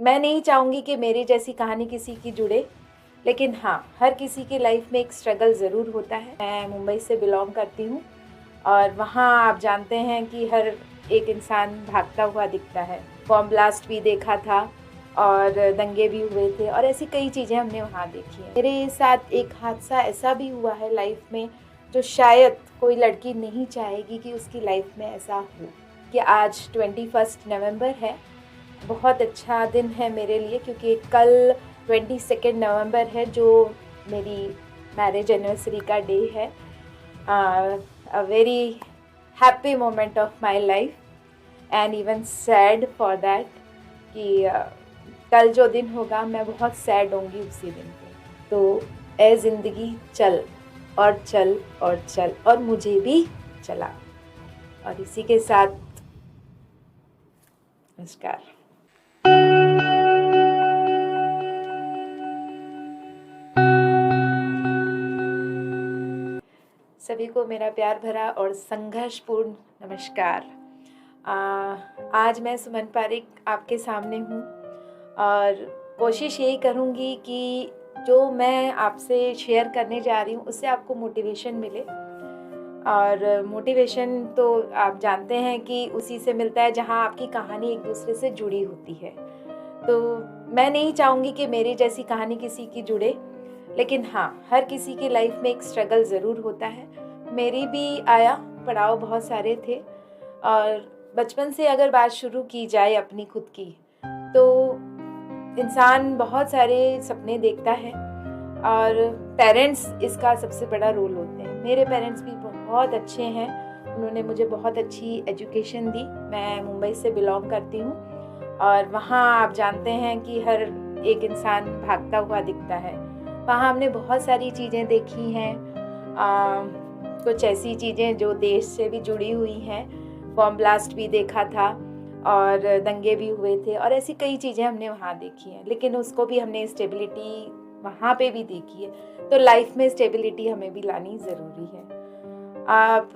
मैं नहीं चाहूँगी कि मेरी जैसी कहानी किसी की जुड़े, लेकिन हाँ, हर किसी की लाइफ में एक स्ट्रगल ज़रूर होता है। मैं मुंबई से बिलोंग करती हूँ और वहाँ आप जानते हैं कि हर एक इंसान भागता हुआ दिखता है। बॉम्ब ब्लास्ट भी देखा था और दंगे भी हुए थे और ऐसी कई चीज़ें हमने वहाँ देखी हैं। मेरे साथ एक हादसा ऐसा भी हुआ है लाइफ में जो शायद कोई लड़की नहीं चाहेगी कि उसकी लाइफ में ऐसा हो। कि आज 21 नवंबर है, बहुत अच्छा दिन है मेरे लिए, क्योंकि कल 22 नवंबर है जो मेरी मैरिज एनिवर्सरी का डे है। A very happy moment of my life and even sad for that कि कल जो दिन होगा मैं बहुत सैड होंगी उसी दिन पे। तो ए ज़िंदगी चल और चल और चल, और मुझे भी चला। और इसी के साथ नमस्कार। सभी को मेरा प्यार भरा और संघर्षपूर्ण नमस्कार। आज मैं सुमन पारिक आपके सामने हूँ और कोशिश यही करूँगी कि जो मैं आपसे शेयर करने जा रही हूँ उससे आपको मोटिवेशन मिले। और मोटिवेशन तो आप जानते हैं कि उसी से मिलता है जहाँ आपकी कहानी एक दूसरे से जुड़ी होती है। तो मैं नहीं चाहूँगी कि मेरी जैसी कहानी किसी की जुड़े, लेकिन हाँ, हर किसी की लाइफ में एक स्ट्रगल ज़रूर होता है। मेरी भी आया, पड़ाव बहुत सारे थे। और बचपन से अगर बात शुरू की जाए अपनी खुद की, तो इंसान बहुत सारे सपने देखता है और पेरेंट्स इसका सबसे बड़ा रोल होते हैं। मेरे पेरेंट्स भी बहुत अच्छे हैं, उन्होंने मुझे बहुत अच्छी एजुकेशन दी। मैं मुंबई से बिलोंग करती हूँ और वहाँ आप जानते हैं कि हर एक इंसान भागता हुआ दिखता है। वहाँ हमने बहुत सारी चीज़ें देखी हैं, कुछ ऐसी चीज़ें जो देश से भी जुड़ी हुई हैं। बॉम्ब ब्लास्ट भी देखा था और दंगे भी हुए थे और ऐसी कई चीज़ें हमने वहाँ देखी हैं, लेकिन उसको भी हमने स्टेबिलिटी वहाँ पे भी देखी है। तो लाइफ में स्टेबिलिटी हमें भी लानी ज़रूरी है। आप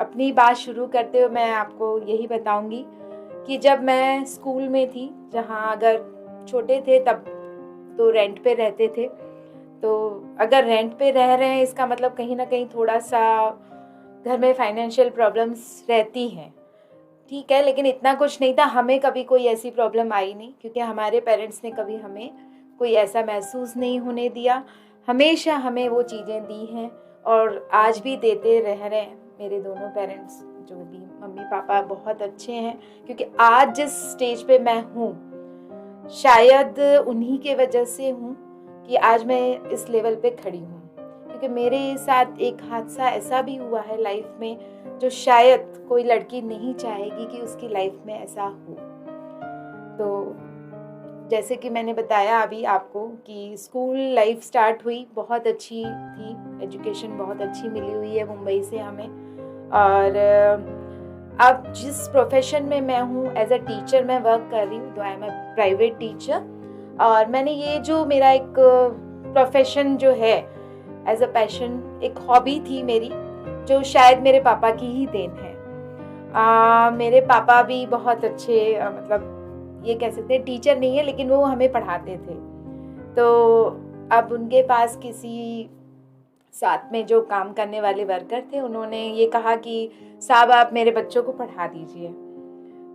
अपनी बात शुरू करते हो, मैं आपको यही बताऊंगी कि जब मैं स्कूल में थी, जहाँ अगर छोटे थे तब तो रेंट पे रहते थे, तो अगर रेंट पे रह रहे हैं इसका मतलब कहीं ना कहीं थोड़ा सा घर में फाइनेंशियल प्रॉब्लम्स रहती हैं, ठीक है, लेकिन इतना कुछ नहीं था। हमें कभी कोई ऐसी प्रॉब्लम आई नहीं, क्योंकि हमारे पेरेंट्स ने कभी हमें कोई ऐसा महसूस नहीं होने दिया। हमेशा हमें वो चीज़ें दी हैं और आज भी देते रह रहे हैं। मेरे दोनों पेरेंट्स जो भी मम्मी पापा बहुत अच्छे हैं, क्योंकि आज जिस स्टेज पे मैं हूँ शायद उन्हीं के वजह से हूँ कि आज मैं इस लेवल पे खड़ी हूँ। क्योंकि मेरे साथ एक हादसा ऐसा भी हुआ है लाइफ में जो शायद कोई लड़की नहीं चाहेगी कि उसकी लाइफ में ऐसा हो। तो जैसे कि मैंने बताया अभी आपको कि स्कूल लाइफ स्टार्ट हुई, बहुत अच्छी थी, एजुकेशन बहुत अच्छी मिली हुई है मुंबई से हमें। और अब जिस प्रोफेशन में मैं हूँ एज अ टीचर मैं वर्क कर रही हूँ, तो I am a private teacher. और मैंने ये जो मेरा एक प्रोफेशन जो है एज अ पैशन, एक हॉबी थी मेरी, जो शायद मेरे पापा की ही देन है। मेरे पापा भी बहुत अच्छे मतलब ये कह सकते हैं टीचर नहीं है, लेकिन वो हमें पढ़ाते थे। तो अब उनके पास किसी साथ में जो काम करने वाले वर्कर थे, उन्होंने ये कहा कि साहब आप मेरे बच्चों को पढ़ा दीजिए,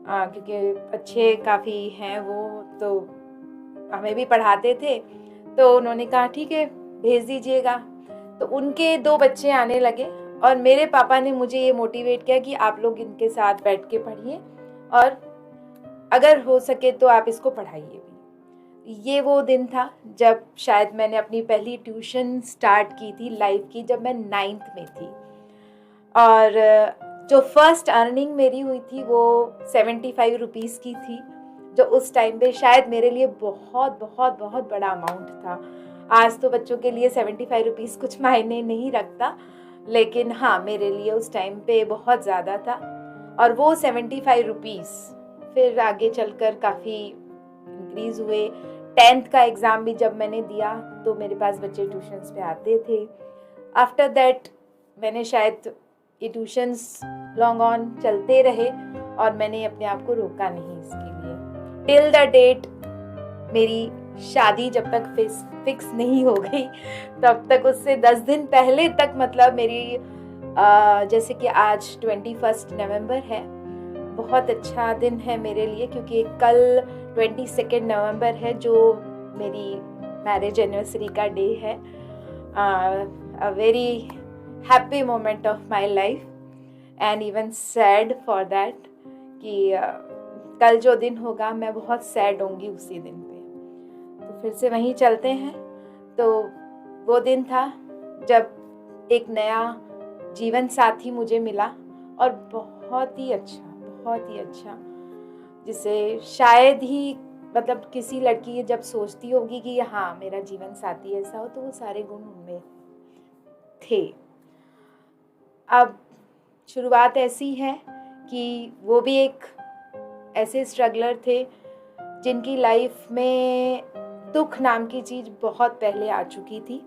क्योंकि अच्छे काफ़ी हैं वो, तो हमें भी पढ़ाते थे। तो उन्होंने कहा ठीक है भेज दीजिएगा। तो उनके 2 बच्चे आने लगे और मेरे पापा ने मुझे ये मोटिवेट किया कि आप लोग इनके साथ बैठ के पढ़िए और अगर हो सके तो आप इसको पढ़ाइए भी। ये वो दिन था जब शायद मैंने अपनी पहली ट्यूशन स्टार्ट की थी लाइफ की, जब मैं 9th में थी। और जो फर्स्ट अर्निंग मेरी हुई थी वो 75 रुपीज़ की थी, जो उस टाइम पे शायद मेरे लिए बहुत बहुत बहुत बड़ा अमाउंट था। आज तो बच्चों के लिए 75 रुपीज़ कुछ मायने नहीं रखता, लेकिन हाँ मेरे लिए उस टाइम पे बहुत ज़्यादा था। और वो 75 रुपीज़ फिर आगे चलकर काफ़ी इंक्रीज़ हुए। 10th का एग्ज़ाम भी जब मैंने दिया तो मेरे पास बच्चे ट्यूशन्स पे आते थे। आफ्टर दैट मैंने शायद ये ट्यूशन्स लॉन्ग ऑन चलते रहे और मैंने अपने आप को रोका नहीं इसके लिए। टिल द डेट मेरी शादी जब तक फिक्स नहीं हो गई तब तक उससे 10 दिन पहले तक मतलब मेरी जैसे कि आज 21 नवंबर है, बहुत अच्छा दिन है मेरे लिए क्योंकि कल 22 नवंबर है जो मेरी मैरिज एनिवर्सरी का डे है। A very happy moment of my life and even sad for that कि कल जो दिन होगा मैं बहुत सैड होंगी उसी दिन पे। तो फिर से वहीं चलते हैं। तो वो दिन था जब एक नया जीवन साथी मुझे मिला और बहुत ही अच्छा, जिसे शायद ही मतलब किसी लड़की जब सोचती होगी कि हाँ मेरा जीवन साथी ऐसा हो तो वो सारे गुण उनमें थे। अब शुरुआत ऐसी है कि वो भी एक ऐसे स्ट्रगलर थे जिनकी लाइफ में दुख नाम की चीज़ बहुत पहले आ चुकी थी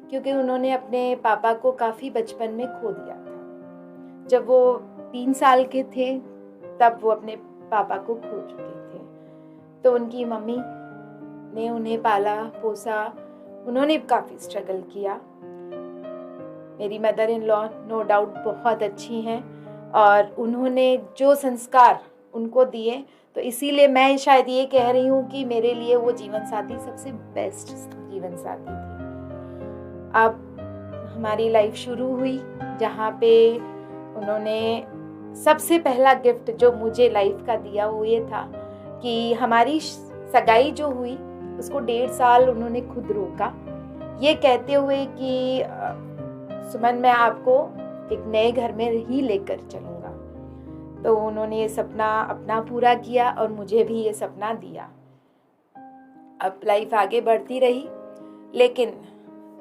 क्योंकि उन्होंने अपने पापा को काफ़ी बचपन में खो दिया था। जब वो 3 साल के थे तब वो अपने पापा को खो चुके थे। तो उनकी मम्मी ने उन्हें पाला पोसा, उन्होंने काफ़ी स्ट्रगल किया। मेरी mother in law no doubt बहुत अच्छी हैं और उन्होंने जो संस्कार उनको दिए, तो इसीलिए मैं शायद ये कह रही हूँ कि मेरे लिए वो जीवन साथी सबसे बेस्ट जीवन साथी थी। अब हमारी लाइफ शुरू हुई जहाँ पे उन्होंने सबसे पहला गिफ्ट जो मुझे लाइफ का दिया वो ये था कि हमारी सगाई जो हुई उसको 1.5 साल उन्होंने खुद रोका, ये कहते हुए कि सुमन मैं आपको एक नए घर में ही लेकर चलूँगा। तो उन्होंने ये सपना अपना पूरा किया और मुझे भी ये सपना दिया। अब लाइफ आगे बढ़ती रही लेकिन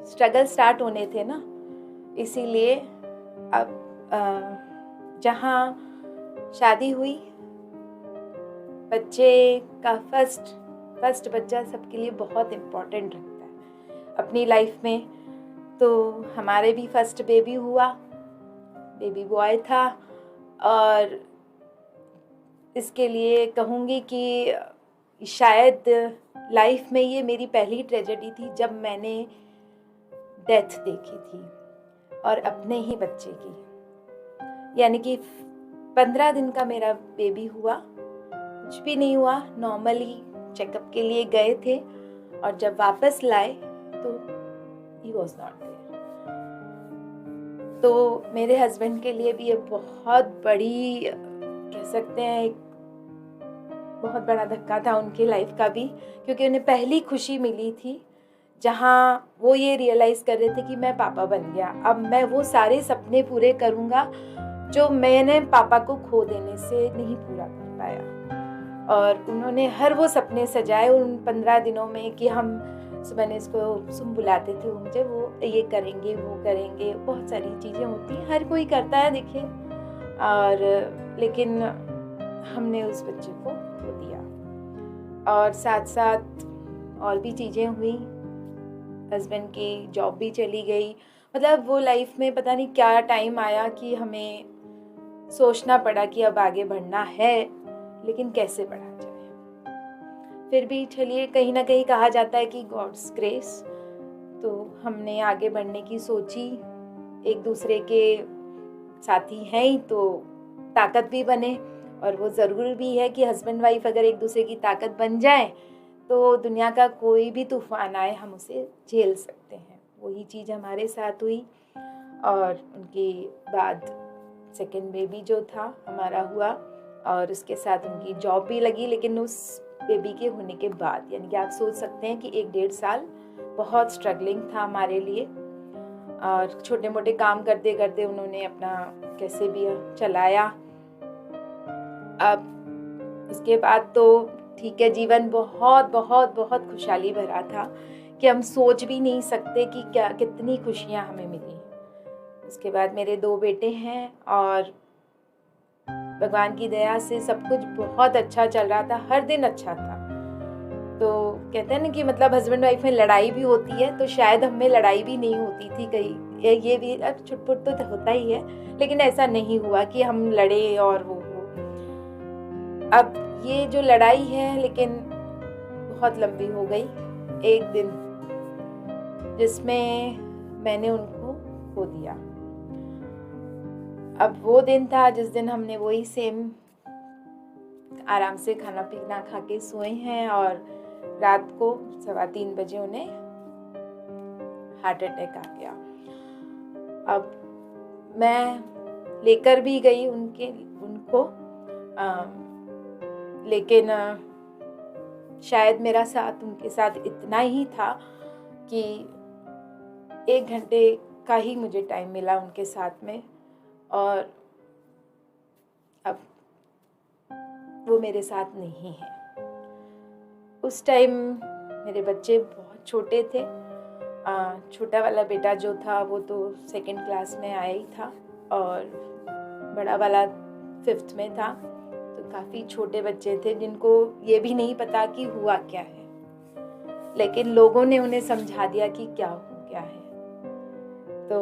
स्ट्रगल स्टार्ट होने थे ना, इसीलिए अब जहाँ शादी हुई, बच्चे का फर्स्ट बच्चा सबके लिए बहुत इम्पोर्टेंट रखता है अपनी लाइफ में। तो हमारे भी फर्स्ट बेबी हुआ, बेबी बॉय था और इसके लिए कहूँगी कि शायद लाइफ में ये मेरी पहली ट्रेजेडी थी जब मैंने डेथ देखी थी और अपने ही बच्चे की। यानी कि 15 दिन का मेरा बेबी हुआ, कुछ भी नहीं हुआ, नॉर्मली चेकअप के लिए गए थे और जब वापस लाए तो ही वॉज नॉट देयर। तो मेरे हस्बैंड के लिए भी ये बहुत बड़ी कह सकते हैं एक बहुत बड़ा धक्का था उनकी लाइफ का भी, क्योंकि उन्हें पहली खुशी मिली थी जहाँ वो ये रियलाइज़ कर रहे थे कि मैं पापा बन गया, अब मैं वो सारे सपने पूरे करूँगा जो मैंने पापा को खो देने से नहीं पूरा कर पाया। और उन्होंने हर वो सपने सजाए उन 15 दिनों में कि हम मैंने इसको सुम बुलाते थे वो मुझे, वो ये करेंगे वो करेंगे, बहुत सारी चीज़ें होती हैं, हर कोई करता है देखिए। और लेकिन हमने उस बच्चे को खो दिया और साथ साथ और भी चीज़ें हुई। हस्बैंड की जॉब भी चली गई, मतलब वो लाइफ में पता नहीं क्या टाइम आया कि हमें सोचना पड़ा कि अब आगे बढ़ना है लेकिन कैसे बढ़ा जाए। फिर भी चलिए, कहीं ना कहीं कहा जाता है कि गॉड्स ग्रेस, तो हमने आगे बढ़ने की सोची। एक दूसरे के साथी हैं ही तो ताकत भी बने, और वो ज़रूर भी है कि हस्बैंड वाइफ अगर एक दूसरे की ताकत बन जाए तो दुनिया का कोई भी तूफान आए हम उसे झेल सकते हैं। वही चीज़ हमारे साथ हुई और उनके बाद सेकंड बेबी जो था हमारा हुआ और उसके साथ उनकी जॉब भी लगी, लेकिन उस बेबी के होने के बाद, यानी कि आप सोच सकते हैं कि 1-1.5 साल बहुत स्ट्रगलिंग था हमारे लिए। और छोटे मोटे काम करते करते उन्होंने अपना कैसे भी चलाया। अब उसके बाद तो ठीक है, जीवन बहुत बहुत बहुत खुशहाली भरा था कि हम सोच भी नहीं सकते कि क्या कितनी खुशियाँ हमें मिली। उसके बाद मेरे 2 बेटे हैं और भगवान की दया से सब कुछ बहुत अच्छा चल रहा था, हर दिन अच्छा था। तो कहते हैं ना कि मतलब हस्बैंड वाइफ में लड़ाई भी होती है, तो शायद हमें लड़ाई भी नहीं होती थी कहीं, ये भी अब छुटपुट तो होता ही है, लेकिन ऐसा नहीं हुआ कि हम लड़े और वो हो। अब ये जो लड़ाई है लेकिन बहुत लंबी हो गई, एक दिन जिसमें मैंने उनको खो दिया। अब वो दिन था जिस दिन हमने वही सेम आराम से खाना पीना खा के सोए हैं और रात को 3:15 बजे उन्हें हार्ट अटैक आ गया। अब मैं लेकर भी गई उनको लेकिन शायद मेरा साथ उनके साथ इतना ही था कि 1 घंटे का ही मुझे टाइम मिला उनके साथ में, और अब वो मेरे साथ नहीं है। उस टाइम मेरे बच्चे बहुत छोटे थे। छोटा वाला बेटा जो था वो तो 2nd क्लास में आया ही था और बड़ा वाला 5th में था। तो काफ़ी छोटे बच्चे थे जिनको ये भी नहीं पता कि हुआ क्या है, लेकिन लोगों ने उन्हें समझा दिया कि क्या हो गया है। तो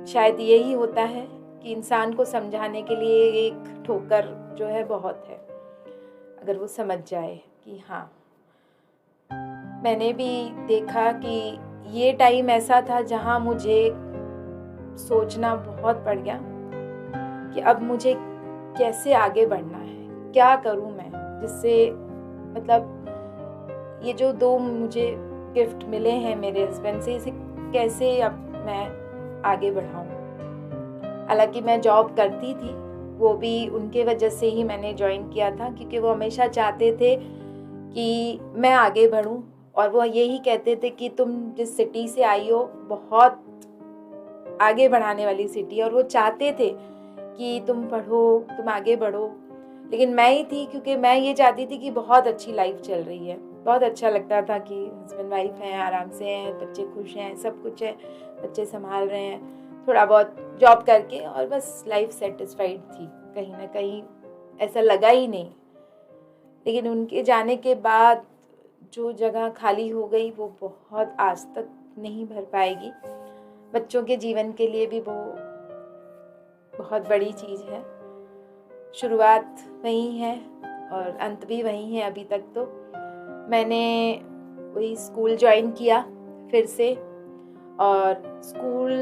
शायद यही होता है कि इंसान को समझाने के लिए एक ठोकर जो है बहुत है, अगर वो समझ जाए कि हाँ। मैंने भी देखा कि ये टाइम ऐसा था जहाँ मुझे सोचना बहुत पड़ गया कि अब मुझे कैसे आगे बढ़ना है, क्या करूँ मैं, जिससे मतलब ये जो 2 मुझे गिफ्ट मिले हैं मेरे हस्बैंड से, इसे कैसे अब मैं आगे बढ़ाऊँ। हालांकि मैं जॉब करती थी, वो भी उनके वजह से ही मैंने ज्वाइन किया था, क्योंकि वो हमेशा चाहते थे कि मैं आगे बढ़ूँ और वो यही कहते थे कि तुम जिस सिटी से आई हो बहुत आगे बढ़ाने वाली सिटी, और वो चाहते थे कि तुम पढ़ो, तुम आगे बढ़ो। लेकिन मैं ही थी, क्योंकि मैं ये चाहती थी कि बहुत अच्छी लाइफ चल रही है, बहुत अच्छा लगता था कि हस्बैंड वाइफ हैं, आराम से हैं, बच्चे खुश हैं, सब कुछ है, बच्चे संभाल रहे हैं, थोड़ा बहुत जॉब करके, और बस लाइफ सेटिस्फाइड थी। कहीं ना कहीं ऐसा लगा ही नहीं। लेकिन उनके जाने के बाद जो जगह खाली हो गई वो बहुत आज तक नहीं भर पाएगी। बच्चों के जीवन के लिए भी वो बहुत बड़ी चीज़ है। शुरुआत वही है और अंत भी वही है। अभी तक तो मैंने वही स्कूल ज्वाइन किया फिर से, और स्कूल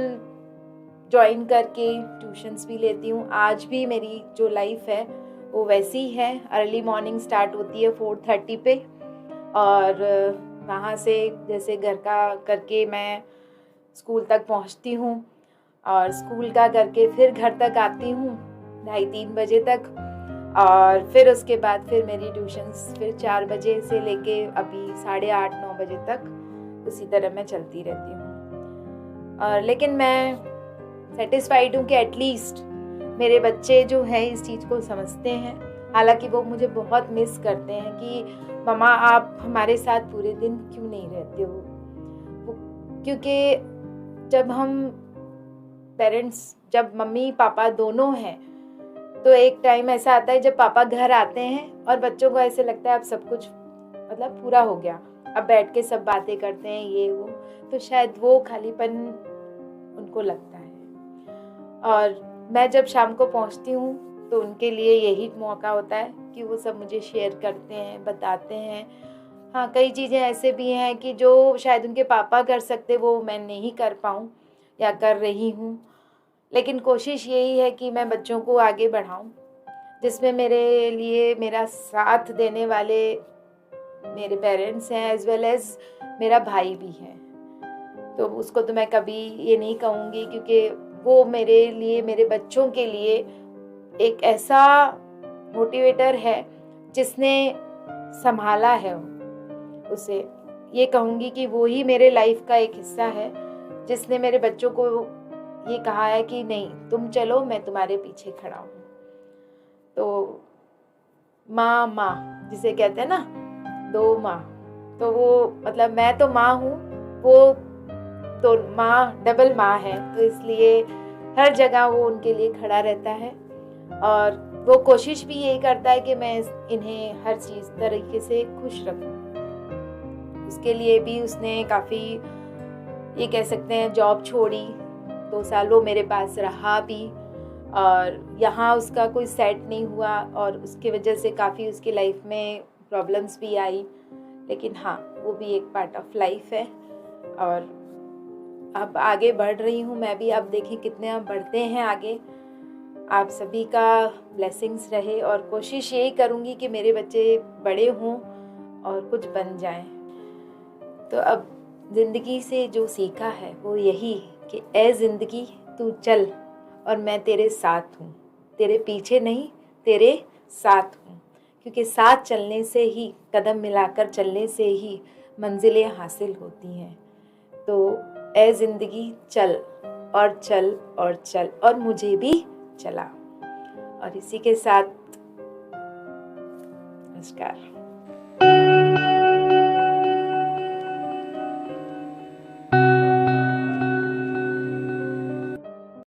ज्वाइन करके ट्यूशन्स भी लेती हूँ। आज भी मेरी जो लाइफ है वो वैसी है। अर्ली मॉर्निंग स्टार्ट होती है 4:30 पे, और वहाँ से जैसे घर का करके मैं स्कूल तक पहुँचती हूँ, और स्कूल का करके फिर घर तक आती हूँ 2:30-3 बजे तक, और फिर उसके बाद फिर मेरी ट्यूशन्स फिर 4 बजे से लेके अभी 8:30-9 बजे तक उसी तरह मैं चलती रहती हूँ। और लेकिन मैं सेटिस्फाइड हूँ कि एटलीस्ट मेरे बच्चे जो है इस चीज़ को समझते हैं। हालांकि वो मुझे बहुत मिस करते हैं कि मम्मा आप हमारे साथ पूरे दिन क्यों नहीं रहते हो। क्योंकि जब हम पेरेंट्स, जब मम्मी पापा दोनों हैं, तो एक टाइम ऐसा आता है जब पापा घर आते हैं और बच्चों को ऐसे लगता है अब सब कुछ मतलब पूरा हो गया, अब बैठ के सब बातें करते हैं ये वो, तो शायद वो खालीपन उनको लगता है। और मैं जब शाम को पहुंचती हूँ तो उनके लिए यही मौका होता है कि वो सब मुझे शेयर करते हैं, बताते हैं। हाँ, कई चीज़ें ऐसे भी हैं कि जो शायद उनके पापा कर सकते वो मैं नहीं कर पाऊँ या कर रही हूँ, लेकिन कोशिश यही है कि मैं बच्चों को आगे बढ़ाऊँ, जिसमें मेरे लिए मेरा साथ देने वाले मेरे पेरेंट्स हैं एज वेल एज़ मेरा भाई भी है। तो उसको तो मैं कभी ये नहीं कहूँगी, क्योंकि वो मेरे लिए, मेरे बच्चों के लिए एक ऐसा मोटिवेटर है जिसने संभाला है उसे। ये कहूँगी कि वो ही मेरे लाइफ का एक हिस्सा है जिसने मेरे बच्चों को ये कहा है कि नहीं तुम चलो, मैं तुम्हारे पीछे खड़ा हूँ। तो माँ जिसे कहते हैं ना, 2 माँ, तो वो मतलब मैं तो माँ हूँ, वो तो माँ डबल माँ है, तो इसलिए हर जगह वो उनके लिए खड़ा रहता है। और वो कोशिश भी यही करता है कि मैं इन्हें हर चीज़ तरीके से खुश रखूं। उसके लिए भी उसने काफ़ी, ये कह सकते हैं, जॉब छोड़ी, 2 साल वो मेरे पास रहा भी, और यहाँ उसका कोई सेट नहीं हुआ और उसकी वजह से काफ़ी उसकी लाइफ में प्रॉब्लम्स भी आई। लेकिन हाँ, वो भी एक पार्ट ऑफ लाइफ है। और अब आगे बढ़ रही हूँ मैं भी, अब देखें कितने अब बढ़ते हैं आगे। आप सभी का ब्लेसिंग्स रहे और कोशिश यही करूँगी कि मेरे बच्चे बड़े हों और कुछ बन जाएं। तो अब ज़िंदगी से जो सीखा है वो यही कि ए ज़िंदगी तू चल और मैं तेरे साथ हूँ, तेरे पीछे नहीं तेरे साथ हूँ, क्योंकि साथ चलने से ही, कदम मिलाकर चलने से ही मंजिलें हासिल होती हैं। तो ए ज़िंदगी चल और चल और चल, और मुझे भी चला। और इसी के साथ नमस्कार।